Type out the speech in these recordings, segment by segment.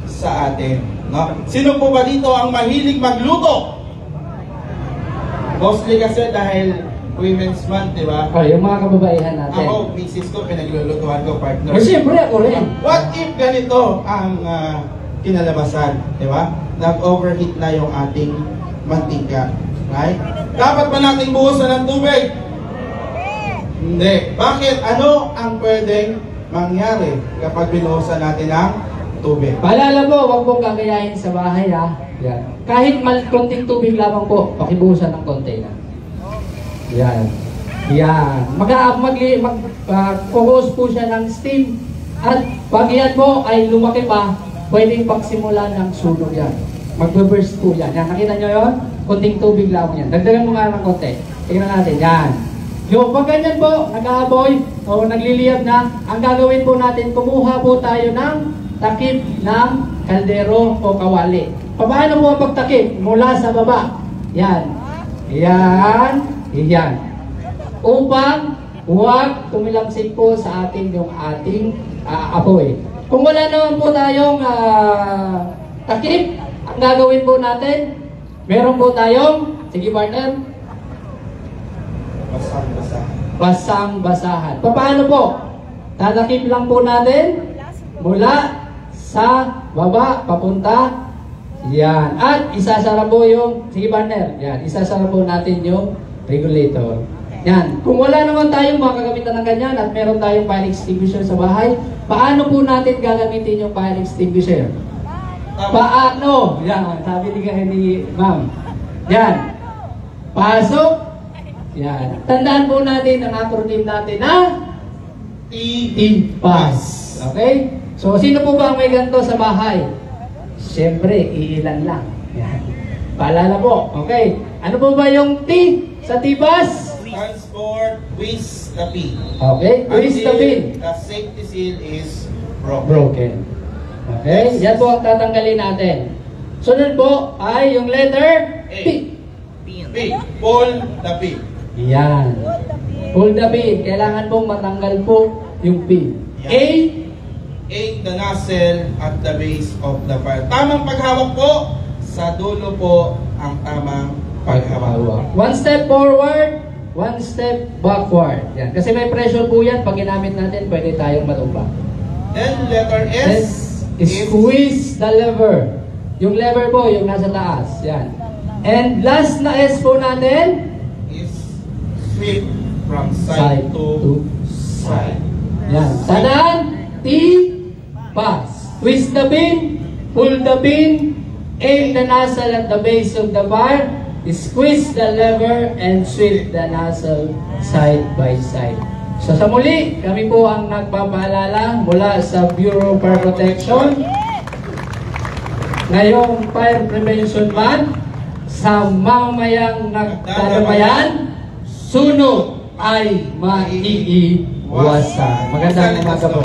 sa atin, no? Sino po ba dito ang mahilig magluto? Mostly kasi dahil Women's Month, di ba? Oh, yung mga kababaihan natin. Ako, misis ko, pinaglulutuan ko, partner. Oh, siyempre ako rin. What if ganito ang kinalabasan, di ba? Nag-overheat na yung ating mantika, right? Dapat ba nating buhusan ng tubig? Hindi. Bakit? Ano ang pwedeng mangyari kapag binuhusan natin ng tubig? Paalala po, huwag pong gagayahin sa bahay, ha? Yan. Kahit konting tubig lamang po, pakibuhusan ng konti na. Yan. Yan. Mag-focus po siya ng steam. At pag yan po ay lumaki pa, pwedeng pagsimulan ng sunog yan. Magbe-burst po yan. Yan. Nakita nyo yun? Konting tubig lamang yan. Dagdagan mo nga ng konti. Tingnan natin. Yan. Yung pag ganyan po, nag-aaboy o nagliliyab na, ang gagawin po natin, kumuha po tayo ng takip ng kaldero o kawali. Paano po ang pagtakip? Mula sa baba. Yan. Yan. Yan. Upang huwag tumilamsik po sa ating apoy. Kung wala naman po tayong takip, ang gagawin po natin, meron po tayong, sige partner, basang-basahan. Paano po? Tatakip lang po natin mula sa baba, papunta. Yan. At isasara po yung, sige partner, yan, isasara po natin yung regulator. Yan. Kung wala naman tayong makagamitan ng ganyan at meron tayong fire extinguisher sa bahay, paano po natin gagamitin yung fire extinguisher? Paano? Yan. Sabi ni ma'am. Yan. Pasok. Yan. Tandaan po natin ang acronym natin na TPAS. Okay? So, sino po ba ang may ganito sa bahay? Siyempre, iilan lang. Yan. Paalala po. Okay. Ano po ba yung T sa TPAS? Transport with the P. Okay. With the P. The safety seal is broken. Okay. Yan po ang tatanggalin natin. Sunod po ay yung letter P. P. Pull the P. Yan. Pull the P. Kailangan pong matanggal po yung P. Yan. A. The nozzle at the base of the fire. Tamang paghawak po. Sa dulo po ang tamang paghawak. One step forward, one step backward. Yan. Kasi may pressure po yan. Pag ginamit natin, pwede tayong matumba. Then letter S. Squeeze the lever. Yung lever po, yung nasa taas. Yan. And last na S po natin sweep from side to side. Yan. Tandaan, T, pass. Twist the pin, pull the pin, aim the nozzle at the base of the fire, squeeze the lever, and sweep the nozzle side by side. So sa muli, kami po ang nagpapaalala mula sa Bureau of Fire Protection. Ngayong Fire Prevention Month, sa mamayang nagtatamayan, sunog ay maiiwasan. Magandang umaga po.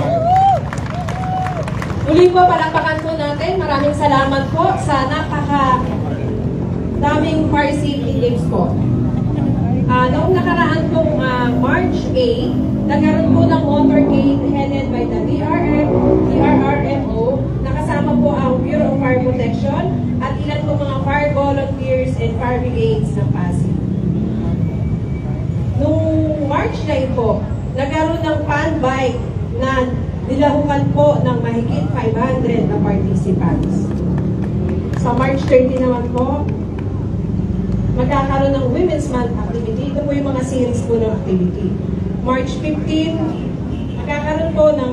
Muli po, palakpakan po natin. Maraming salamat po sa daming fire safety games po. Noong nakaraan pong March 8, nagkaroon po ng motorcade headed by the DRRMO. Nakasama po ang Bureau of Fire Protection at ilan po mga fire volunteers and fire brigades ng Pasig. Noong March 9 po, nagkaroon ng fan bike na nilahukan po ng mahigit 500 na participants. Sa March 30 naman po, magkakaroon ng Women's Month activity. Ito po yung mga series po ng activity. March 15, magkakaroon po ng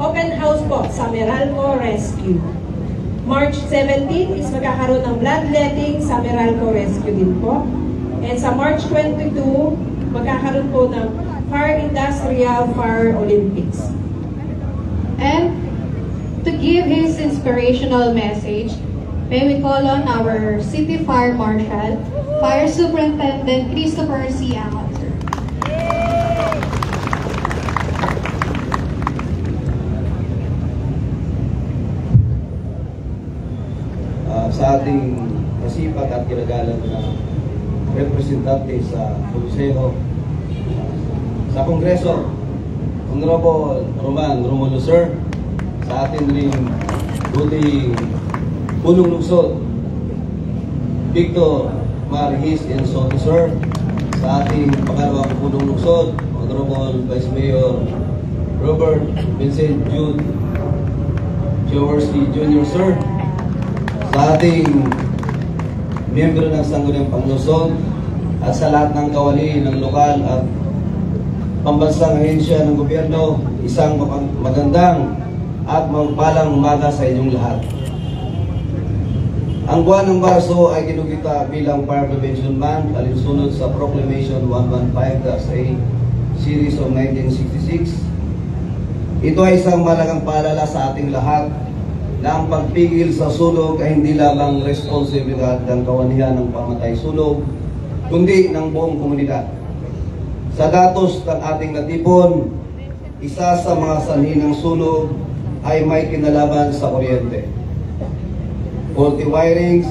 open house po sa Meralco Rescue. March 17 is magkakaroon ng bloodletting sa Meralco Rescue din po. And sa March 22, magkakaroon po ng Fire Industrial Fire Olympics. And to give his inspirational message, may we call on our City Fire Marshal, Fire Superintendent Christopher C. Angot. Sa ating masipag at kinagalang na representante sa Konseho, sa Kongreso, Honorable Roman Romulo Sir, sa atin ring buting punong lungsod, Victor Marihis and Soto, sir. Sa ating pangalawang punong lungsod, Honorable Vice Mayor Robert Vincent Jude Jaworski Jr., sir. Sa ating miyembro ng Sangguniang Panglusod at sa lahat ng kawani ng lokal at pambansang ahensya ng gobyerno, isang magandang at mapagpalang umaga sa inyong lahat. Ang buwan ng Marso ay ginugita bilang Fire Prevention Month alinsunod sa Proclamation 115-A Series of 1966. Ito ay isang malagang paalala sa ating lahat na ang pagpigil sa sunog ay hindi lamang responsibilidad ng kawanihan ng pamatay sunog, kundi ng buong komunidad. Sa datos ng ating natipon, isa sa mga sanhi ng sunog ay may kinalaman sa kuryente. Faulty wirings,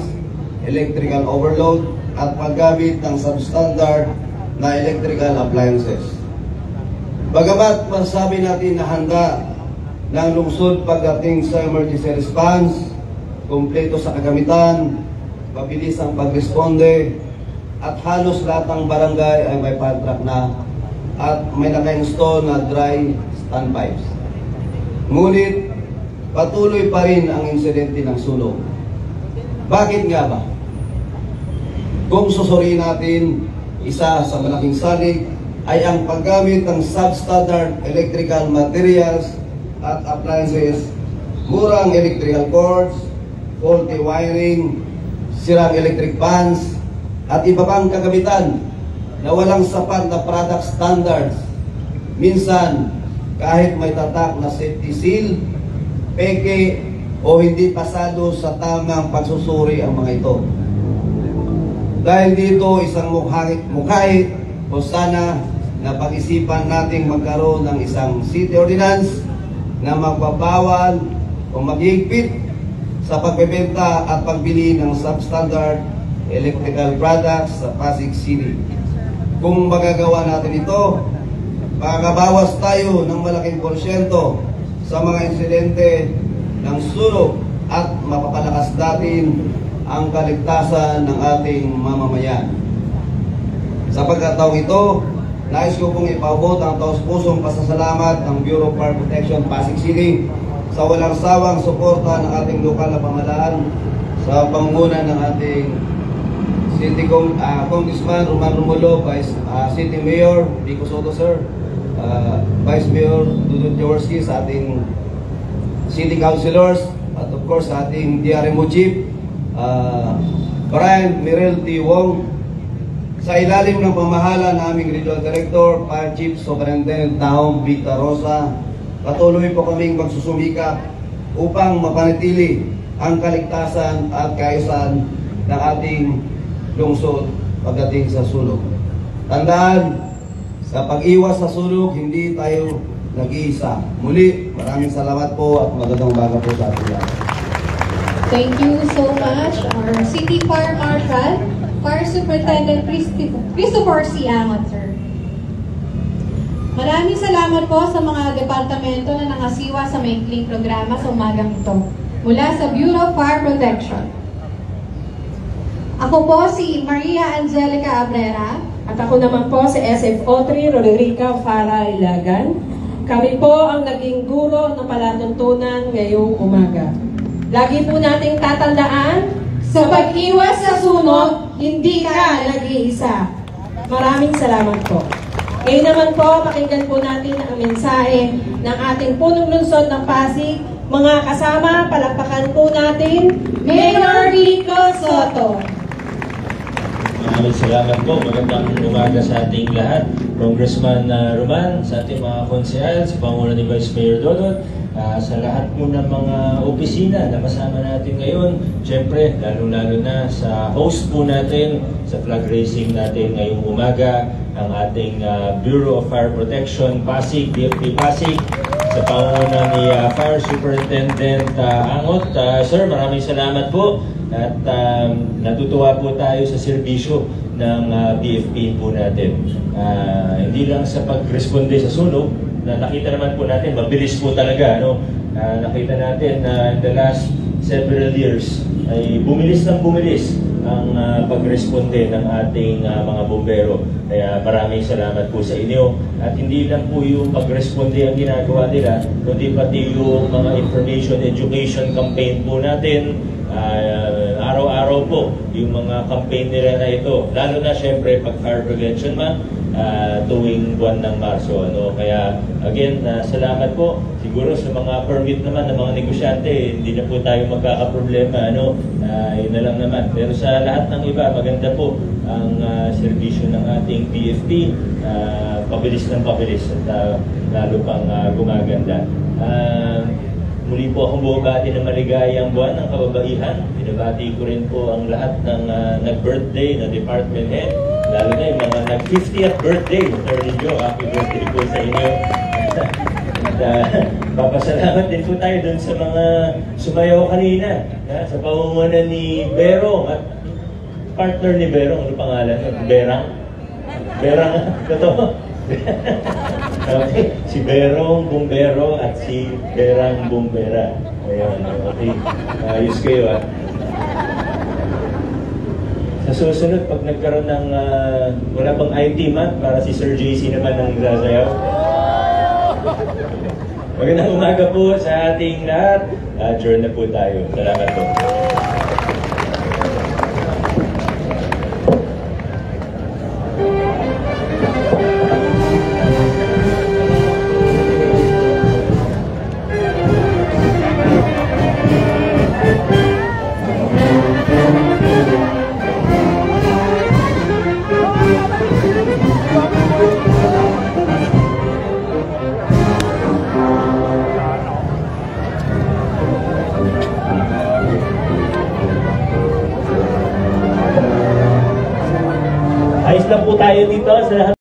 electrical overload, at paggamit ng substandard na electrical appliances. Bagamat masabi natin na handa ng lungsod pagdating sa emergency response, kumpleto sa kagamitan, mabilis ang pagresponde, at halos lahat ng barangay ay may fire truck na at may naka-install na dry standbys. Ngunit patuloy pa rin ang insidente ng sunog. Bakit nga ba? Kung susuriin natin, isa sa malaking salig ay ang paggamit ng substandard electrical materials at appliances, murang electrical cords, faulty wiring, sirang electric fans, at iba pang kagamitan na walang sapat na product standards. Minsan, kahit may tatak na safety seal, peke o hindi pasado sa tamang pagsusuri ang mga ito. Dahil dito, isang mukhait o sana na pag-isipan nating magkaroon ng isang city ordinance na magpapawal o maghigpit sa pagbebenta at pagbili ng substandard electrical products sa Pasig City. Kung magagawa natin ito, makakabawas tayo ng malaking porsyento sa mga insidente ng sunog at mapapalakas natin ang kaligtasan ng ating mamamayan. Sa pagkataong ito, nais ko pong ipaabot ang taos-pusong pasasalamat ng Bureau of Fire Protection Pasig City sa walang sawang suporta ng ating lokal na pamahalaan sa pangunguna ng ating City Congressman Roman Romulo, City Mayor Vico Soto, sir, Vice Mayor Dudut Jaworski, sa ating City Councilors, at of course sa ating DRMO Chief Brian Mirel T. Wong, sa ilalim ng pamahala ng aming Regional Director, Fire Chief Superintendent Tahong Victor Rosa. Patuloy po kaming magsusumikap upang mapanatili ang kaligtasan at kaayusan ng ating lungsod pagdating sa sunog. Tandaan, sa pag-iwas sa sunog, hindi tayo nag-iisa. Muli, maraming salamat po at magandang umaga po sa ating lahat. Thank you so much, our City Fire Marshal, Fire Superintendent Christopher C. Angot, sir. Maraming salamat po sa mga departamento na nangasiwa sa maikling programa sa umagang ito mula sa Bureau of Fire Protection. Ako po si Maria Angelica Abrera. At ako naman po si SFO3 Roderica Farah Ilagan. Kami po ang naging guro ng palatuntunan ngayong umaga. Lagi po nating tatandaan, sa pag-iwas sa sunog, hindi ka nag-iisa. Maraming salamat po. Ngayon naman po, pakinggan po natin ang mensahe ng ating punong lungsod ng Pasig. Mga kasama, palakpakan po natin, Mayor Vico Soto. Maraming salamat po. Magandang umaga sa ating lahat. Congressman Roman, sa ating mga konsehal, sa Pangulo ni Vice Mayor Dodot, sa lahat po ng mga opisina na kasama natin ngayon. Siyempre, lalo-lalo na sa host po natin, sa flag raising natin ngayong umaga, ang ating Bureau of Fire Protection Pasig, BFP Pasig, sa pangunguna ni Fire Superintendent Angot. Sir, maraming salamat po. At natutuwa po tayo sa serbisyo ng BFP po natin. Hindi lang sa pagresponde sa sunog, na nakita naman po natin, mabilis po talaga, no? Nakita natin na in the last several years ay bumilis ang pagresponde ng ating mga bombero. Kaya maraming salamat po sa inyo. At hindi lang po yung pagresponde ang ginagawa nila, kundi pati yung mga information education campaign po natin. Araw-araw po yung mga campaign nila na ito. Lalo na syempre pag Fire Prevention Month, tuwing buwan ng Marso. Kaya again, salamat po. Siguro sa mga permit naman ng mga negosyante, hindi na po tayo magkakaproblema. Yun na lang naman. Pero sa lahat ng iba, maganda po ang serbisyo ng ating PFP. Pabilis ng pabilis at lalo pang gumaganda. Muli po akong bumabati ng maligayang buwan ng kababaihan. Binabati ko rin po ang lahat ng nag-birthday na department head. Lalo na yung mga nag-50th birthday. Attorney Joe, happy birthday po sa inyo. At papasalamat din po tayo dun sa mga sumayaw kanina. Sa pamumunan ni Berong at partner ni Berong. Ano pangalan? Berang? Berang, totoo? Okay. Si Berong Bumbero at si Berang Bumbera. Ayan, okay. Ayos kayo Sa susunod, pag nagkaroon ng wala pang IT month para si Sir JC naman ang sasayaw. Magandang umaga po sa ating lahat. Adjourn na po tayo. Salamat po. Ayos lang po tayo dito sa lahat.